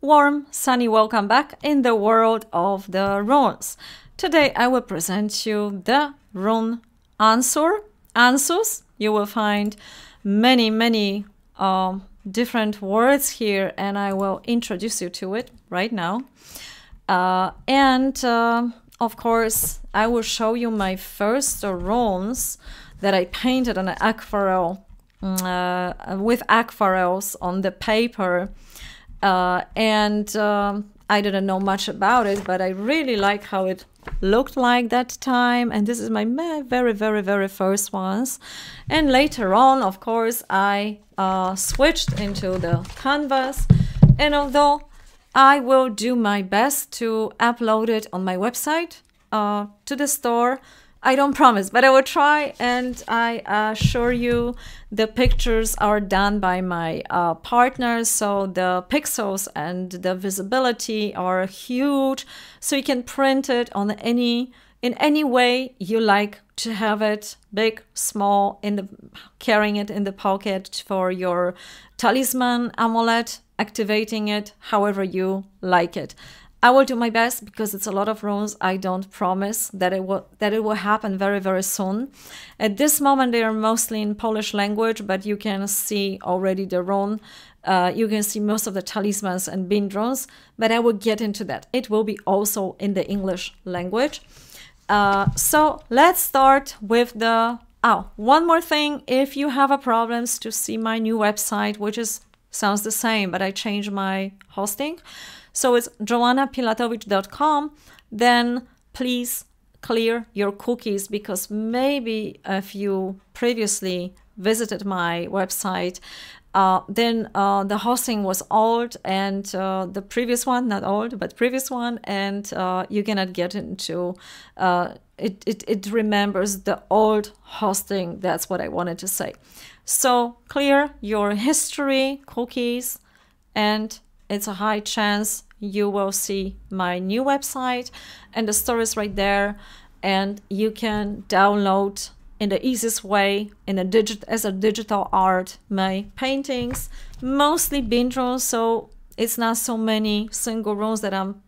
Warm, sunny welcome back in the world of the runes. Today I will present you the rune ANSUZ. You will find many different words here, and I will introduce you to it right now. Of course, I will show you my first runes that I painted on an aquarelle with aquarelles on the paper. I didn't know much about it, but I really like how it looked like that time. And this is my very first ones. And later on, of course, I switched into the canvas. And although I will do my best to upload it on my website to the store, I don't promise, but I will try, and I assure you the pictures are done by my partners, so the pixels and the visibility are huge, so you can print it on in any way you like to have it, big, small, carrying it in the pocket for your talisman, amulet, activating it however you like it. I will do my best because it's a lot of runes. I don't promise that it will happen very soon. At this moment, they are mostly in Polish language, but you can see already the rune. You can see most of the talismans and bind runes, but I will get into that. It will be also in the English language. So let's start with the... one more thing. If you have a problems to see my new website, which sounds the same, but I changed my hosting. So it's joannapilatowicz.com, then please clear your cookies, because maybe if you previously visited my website, then the hosting was old, and the previous one, not old, but previous one, and you cannot get into, it remembers the old hosting. That's what I wanted to say. So clear your history, cookies, and it's a high chance you will see my new website, and the store is right there, and you can download in the easiest way as a digital art my paintings, mostly bind runes, so it's not so many single runes that I'm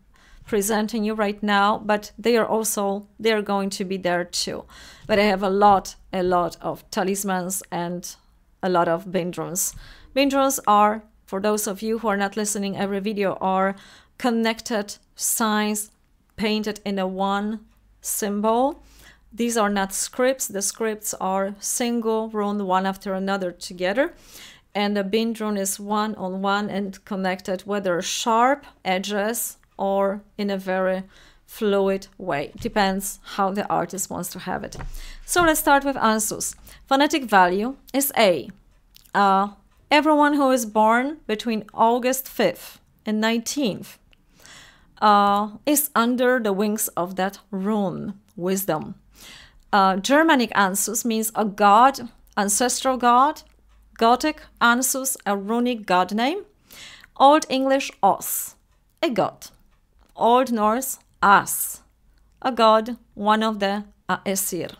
presenting you right now, but they're going to be there too. But I have a lot of talismans and a lot of bind runes. Bind runes are, for those of you who are not listening every video, are connected signs painted in a one symbol. These are not scripts. The scripts are single rune, one after another together. And the bind rune is one on one and connected, whether sharp edges or in a very fluid way. Depends how the artist wants to have it. So let's start with ANSUZ. Phonetic value is A. Everyone who is born between August 5th and 19th is under the wings of that rune, wisdom. Germanic ANSUZ means a god, ancestral god. Gothic ANSUZ, a runic god name. Old English os, a god. Old Norse as, a god, one of the Esir,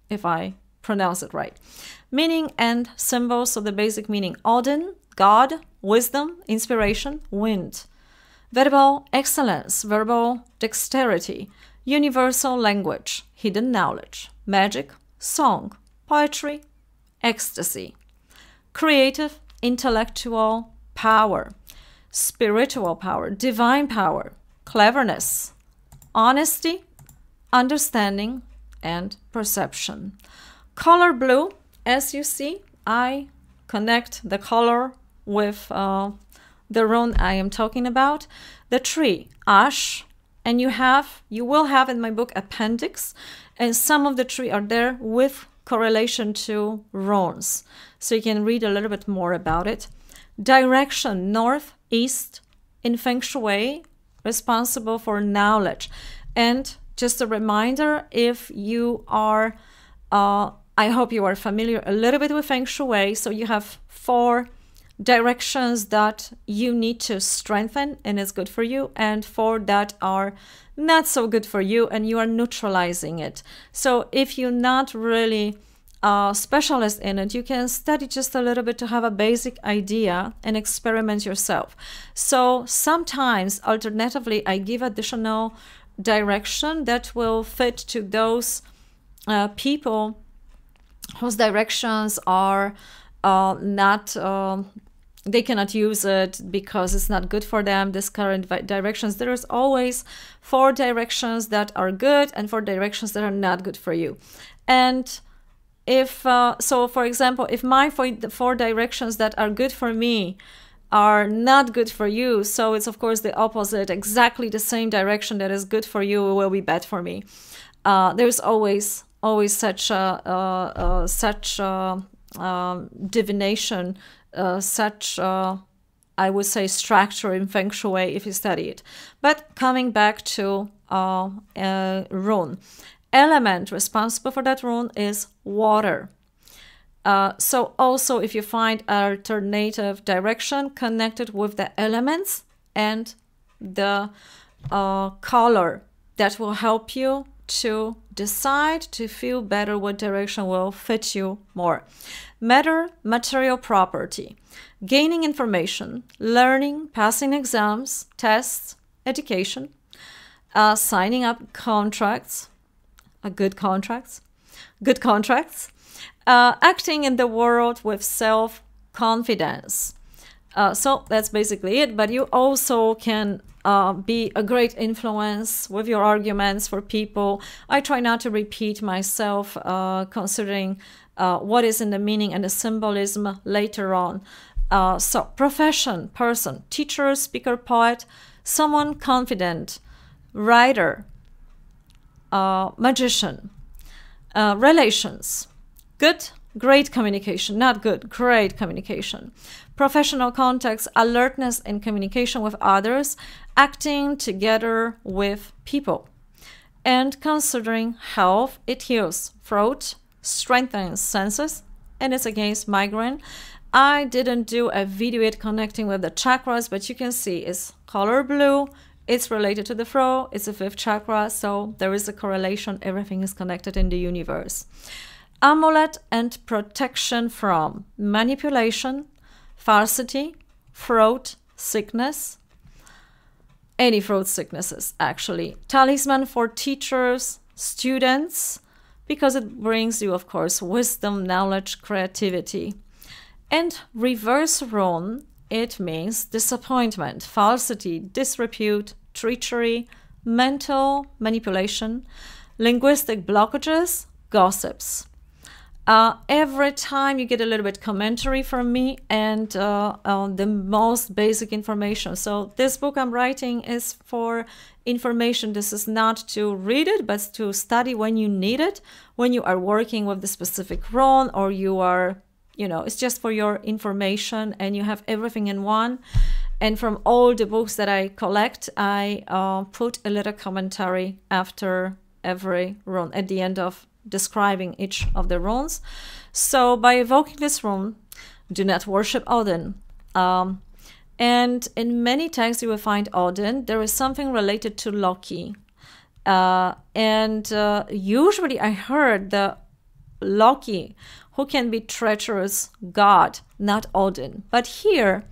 if I pronounce it right. Meaning and symbols, so the basic meaning: Odin, God, wisdom, inspiration, wind. Verbal excellence, verbal dexterity, universal language, hidden knowledge, magic, song, poetry, ecstasy. Creative, intellectual power, spiritual power, divine power, cleverness, honesty, understanding, and perception. Color blue. As you see, I connect the color with the rune I am talking about. The tree, ash, and you will have in my book appendix, and some of the tree are there with correlation to runes, so you can read a little bit more about it. Direction, north, east, in Feng Shui, responsible for knowledge. And just a reminder, if you are I hope you are familiar a little bit with Feng Shui. So you have 4 directions that you need to strengthen and it's good for you, and 4 that are not so good for you and you are neutralizing it. So if you're not really specialist in it, you can study just a little bit to have a basic idea and experiment yourself. So sometimes, alternatively, I give additional direction that will fit to those people whose directions are not, they cannot use it because it's not good for them, this current directions. There is always 4 directions that are good and 4 directions that are not good for you. And if, so for example, if my 4 directions that are good for me are not good for you, so it's of course the opposite, exactly the same direction that is good for you will be bad for me. There's always such divination, such I would say structure in Feng Shui if you study it. But coming back to rune, element responsible for that rune is water. So also if you find alternative direction connected with the elements and the color, that will help you to decide, to feel better what direction will fit you more. Matter, material property, gaining information, learning, passing exams, tests, education, signing up contracts, good contracts, acting in the world with self-confidence. So that's basically it, but you also can be a great influence with your arguments for people. I try not to repeat myself, considering what is in the meaning and the symbolism later on. So profession, person, teacher, speaker, poet, someone confident, writer, magician, relations, good, great communication, not good, great communication, professional contacts, alertness in communication with others, acting together with people, and considering health, it heals throat, strengthens senses, and it's against migraine. I didn't do a video yet connecting with the chakras, but you can see it's color blue, it's related to the throat, it's a 5th chakra, so there is a correlation, everything is connected in the universe. Amulet and protection from manipulation, falsity, throat sickness, any throat sicknesses actually. Talisman for teachers, students, because it brings you, of course, wisdom, knowledge, creativity. And reverse rune, it means disappointment, falsity, disrepute, treachery, mental manipulation, linguistic blockages, gossips. Every time you get a little bit commentary from me and the most basic information. So this book I'm writing is for information. This is not to read it, but to study when you need it, when you are working with the specific rune, or you are, you know, it's just for your information and you have everything in one. And from all the books that I collect, I put a little commentary after every rune at the end of describing each of the runes. So by evoking this rune, do not worship Odin. And in many texts you will find Odin. There is something related to Loki. Usually I heard the Loki, who can be treacherous god, not Odin. But here,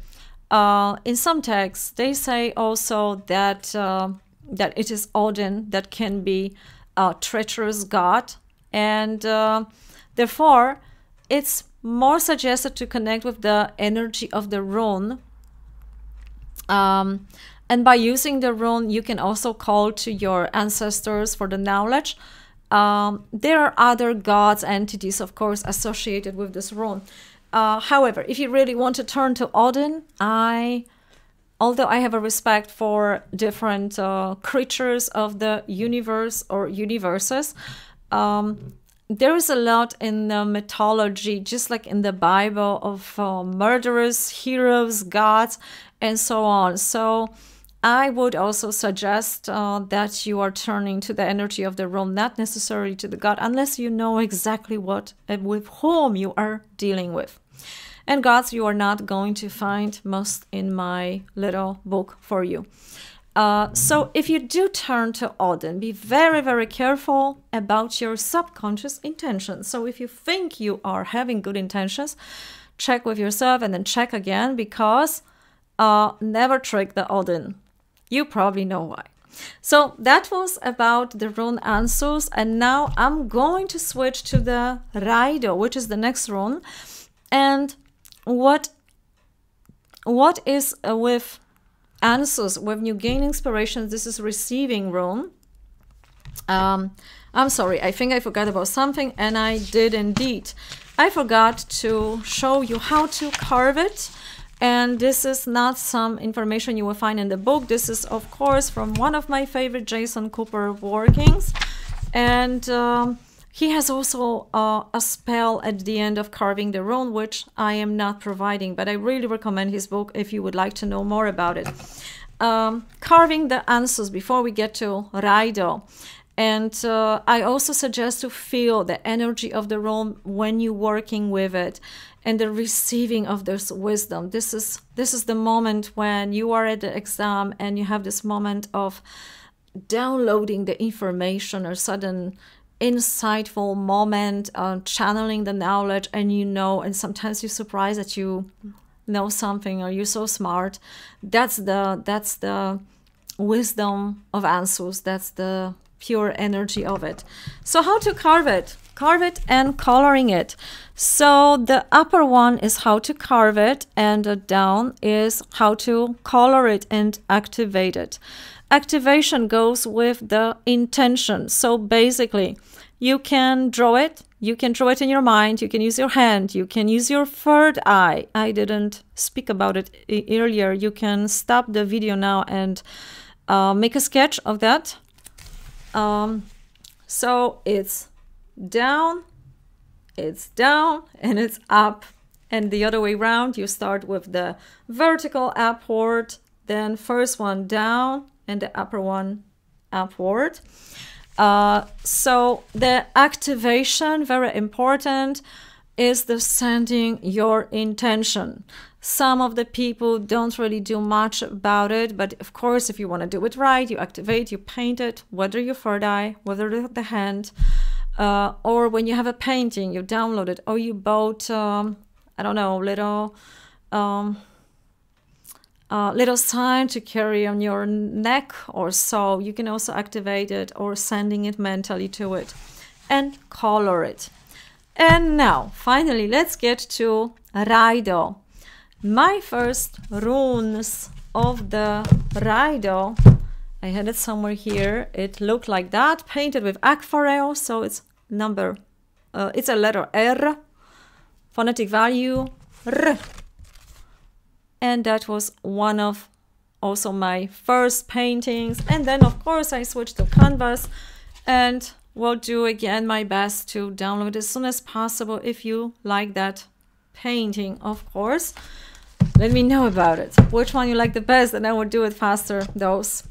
in some texts, they say also that that it is Odin that can be a treacherous god. And therefore, it's more suggested to connect with the energy of the rune. And by using the rune, you can also call to your ancestors for the knowledge. There are other gods, entities, of course, associated with this rune. However, if you really want to turn to Odin, although I have a respect for different creatures of the universe or universes, there is a lot in the mythology, just like in the Bible, of murderers, heroes, gods, and so on. So I would also suggest that you are turning to the energy of the rune, not necessarily to the god, unless you know exactly what with whom you are dealing with. And gods you are not going to find most in my little book for you. So if you do turn to Odin, be very, very careful about your subconscious intentions. So if you think you are having good intentions, check with yourself and then check again, because never trick the Odin. You probably know why. So that was about the rune ANSUZ, and now I'm going to switch to the RAIDHO, which is the next rune. And what is with ANSUZ, when you gain inspirations, this is receiving rune. I'm sorry, I think I forgot about something, and I did indeed. I forgot to show you how to carve it. And this is not some information you will find in the book. This is, of course, from one of my favorite Jason Cooper workings. And he has also a spell at the end of carving the rune, which I am not providing. But I really recommend his book if you would like to know more about it. Carving the ANSUZ before we get to RAIDHO. And I also suggest to feel the energy of the rune when you're working with it, and the receiving of this wisdom. This is the moment when you are at the exam and you have this moment of downloading the information, or sudden insightful moment, channeling the knowledge, and and sometimes you're surprised that you know something, or you're so smart. That's the wisdom of ANSUZ. That's the pure energy of it. So how to carve it? Carve it and coloring it. So the upper one is how to carve it, and the down is how to color it and activate it. Activation goes with the intention. So basically, you can draw it. You can draw it in your mind. You can use your hand. You can use your third eye. I didn't speak about it earlier. You can stop the video now and make a sketch of that. So it's down, and it's up, and the other way around. You start with the vertical upward, then first one down and the upper one upward. So the activation, very important, is the sending your intention. Some of the people don't really do much about it, but of course, if you want to do it right, you activate, you paint it, whether your third eye, whether the hand, or when you have a painting, you download it, or you bought, I don't know, little sign to carry on your neck or so. You can also activate it, or sending it mentally to it, and color it. And now, finally, let's get to RAIDHO. My first runes of the RAIDHO, I had it somewhere here. It looked like that, painted with aquarelle. So it's it's a letter R, phonetic value R. And that was one of also my first paintings. And then, of course, I switched to canvas, and will do again my best to download as soon as possible. If you like that painting, of course, let me know about it. Which one you like the best, and I will do it faster, those,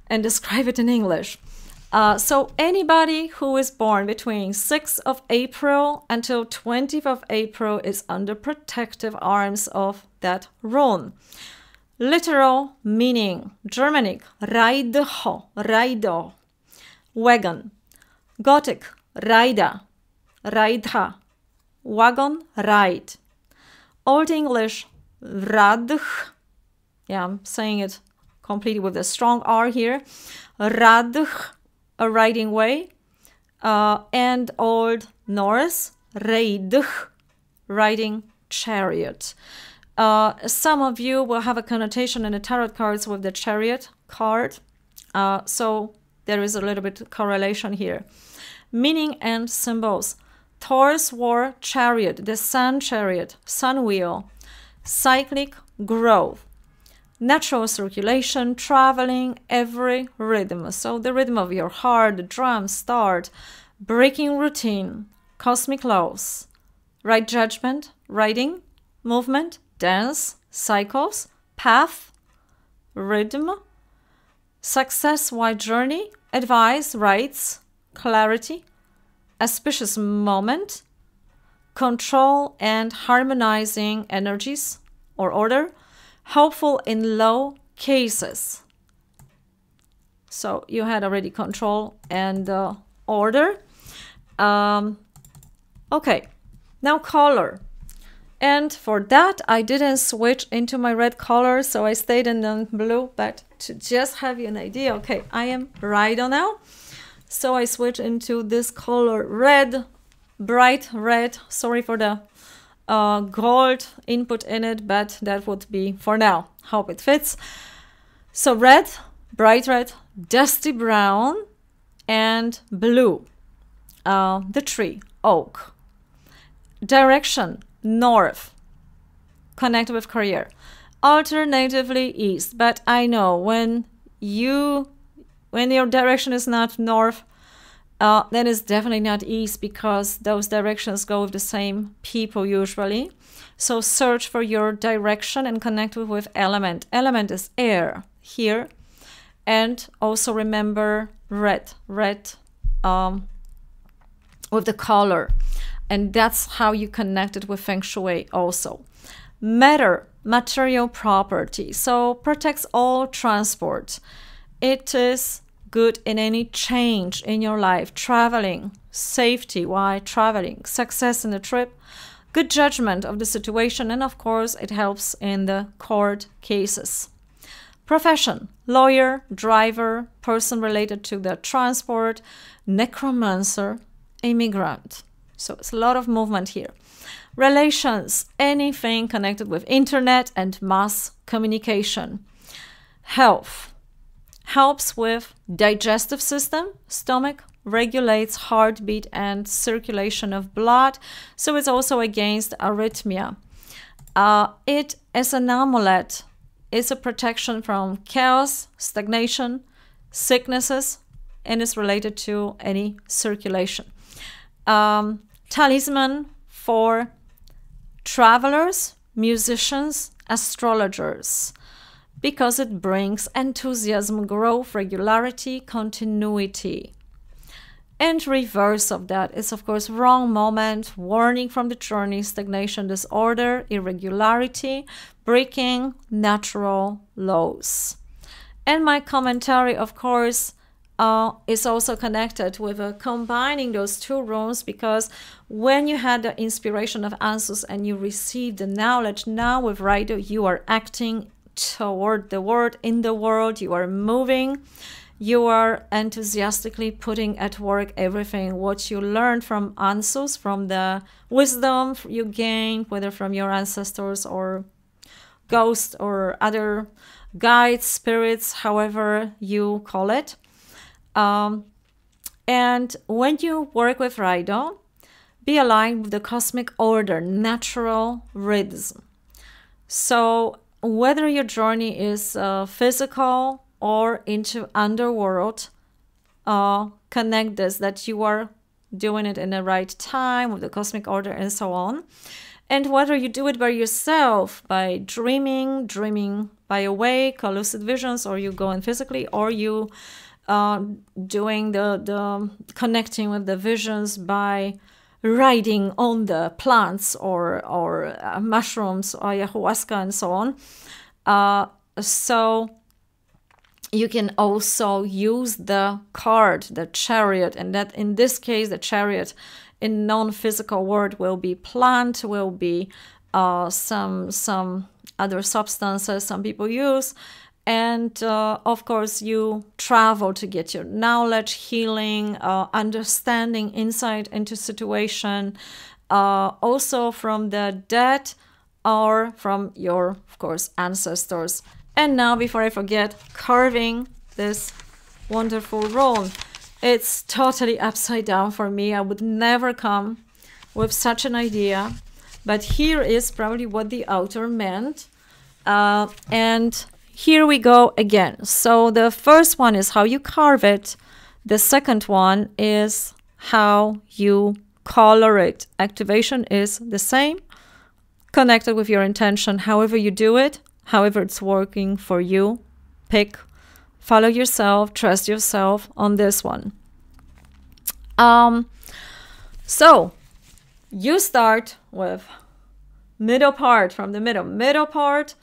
and describe it in English. So anybody who is born between 6th of April until 20th of April is under protective arms of that rune. Literal meaning, Germanic, RAIDHO, RAIDHO. Wagon, Gothic, RAIDA, RAIDHA. Wagon, ride. Old English, RADH. Yeah, I'm saying it completely with a strong R here. RADH, a riding way. And Old Norse, RAIDH, riding chariot. Some of you will have a connotation in the tarot cards with the chariot card. So there is a little bit of correlation here. Meaning and symbols. Thor's war chariot, the sun chariot, sun wheel, cyclic growth, natural circulation, traveling, every rhythm. So the rhythm of your heart, the drum, start, breaking routine, cosmic laws, right judgment, writing, movement, dance, cycles, path, rhythm, success, wide journey, advice, rights, clarity, auspicious moment, control and harmonizing energies or order, hopeful in low cases. So you had already control and order. Okay, now color. And for that, I didn't switch into my red color, so I stayed in the blue, but to just have you an idea, okay, I am RAIDHO now. So I switch into this color red, bright red. Sorry for the gold input in it, but that would be for now. Hope it fits. So red, bright red, dusty brown, and blue. The tree, oak. Direction, north. Connect with career. Alternatively, east. But I know when your direction is not north, then it's definitely not east, because those directions go with the same people usually. So search for your direction and connect with element. Element is air here. And also remember red with the color. And that's how you connect it with Feng Shui also. Matter, material property. So protects all transport. It is good in any change in your life. Traveling, safety while traveling, success in the trip, good judgment of the situation, and of course it helps in the court cases. Profession, lawyer, driver, person related to the transport, necromancer, immigrant. So it's a lot of movement here. Relations, anything connected with internet and mass communication. Health, helps with digestive system, stomach, regulates heartbeat and circulation of blood. So it's also against arrhythmia. It as an amulet is a protection from chaos, stagnation, sicknesses, and is related to any circulation. Talisman for travelers, musicians, astrologers, because it brings enthusiasm, growth, regularity, continuity. And reverse of that is, of course, wrong moment, warning from the journey, stagnation, disorder, irregularity, breaking natural laws. And my commentary, of course, is also connected with combining those two runes, because when you had the inspiration of ANSUZ and you received the knowledge, now with RAIDHO you are acting toward the world, in the world, you are moving, you are enthusiastically putting at work everything what you learned from ANSUZ, from the wisdom you gained, whether from your ancestors or ghosts or other guides, spirits, however you call it. And when you work with RAIDHO, be aligned with the cosmic order, natural rhythm. So whether your journey is physical or into underworld, connect this, that you are doing it in the right time with the cosmic order and so on. And whether you do it by yourself, by dreaming by awake, or lucid visions, or you go in physically, or you doing the connecting with the visions by riding on the plants or mushrooms or ayahuasca and so on. So you can also use the card, the chariot, and that in this case the chariot in non-physical world will be plant, will be some other substances some people use. And of course, you travel to get your knowledge, healing, understanding, insight into situation, also from the dead or from your, of course, ancestors. And now, before I forget, carving this wonderful rune. It's totally upside down for me. I would never come with such an idea. But here is probably what the author meant. And here we go again. So the first one is how you carve it. The second one is how you color it. Activation is the same, connected with your intention. However you do it, however it's working for you, pick, follow yourself, trust yourself on this one. So you start with middle part, from the middle part,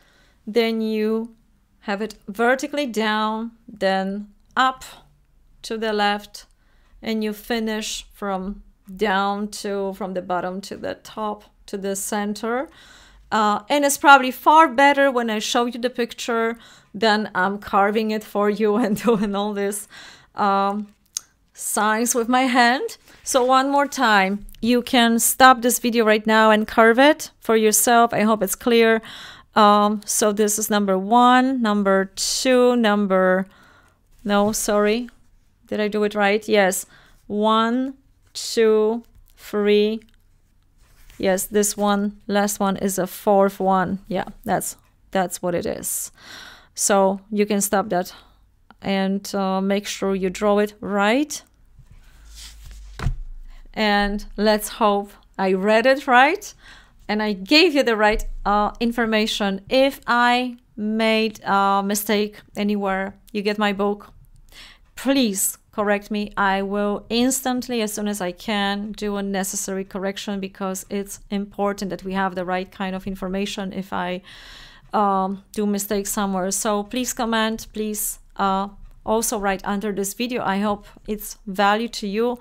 then you have it vertically down, then up to the left, and you finish from the bottom to the top to the center. And it's probably far better when I show you the picture than I'm carving it for you and doing all this signs with my hand. So one more time, you can stop this video right now and carve it for yourself. I hope it's clear. So this is number 1, number 2, no, sorry. Did I do it right? Yes. 1, 2, 3. Yes, this one, last one is a 4th one. Yeah, that's what it is. So you can stop that and make sure you draw it right. And let's hope I read it right and I gave you the right information. If I made a mistake anywhere, you get my book, please correct me. I will instantly, as soon as I can, do a necessary correction, because it's important that we have the right kind of information if I do mistakes somewhere. So please comment, please also write under this video. I hope it's value to you.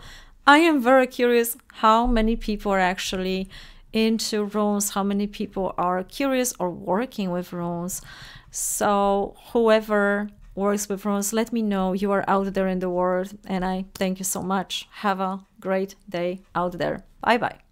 I am very curious how many people are actually into runes, how many people are curious or working with runes. So whoever works with runes, let me know you are out there in the world, and I thank you so much. Have a great day out there. Bye bye.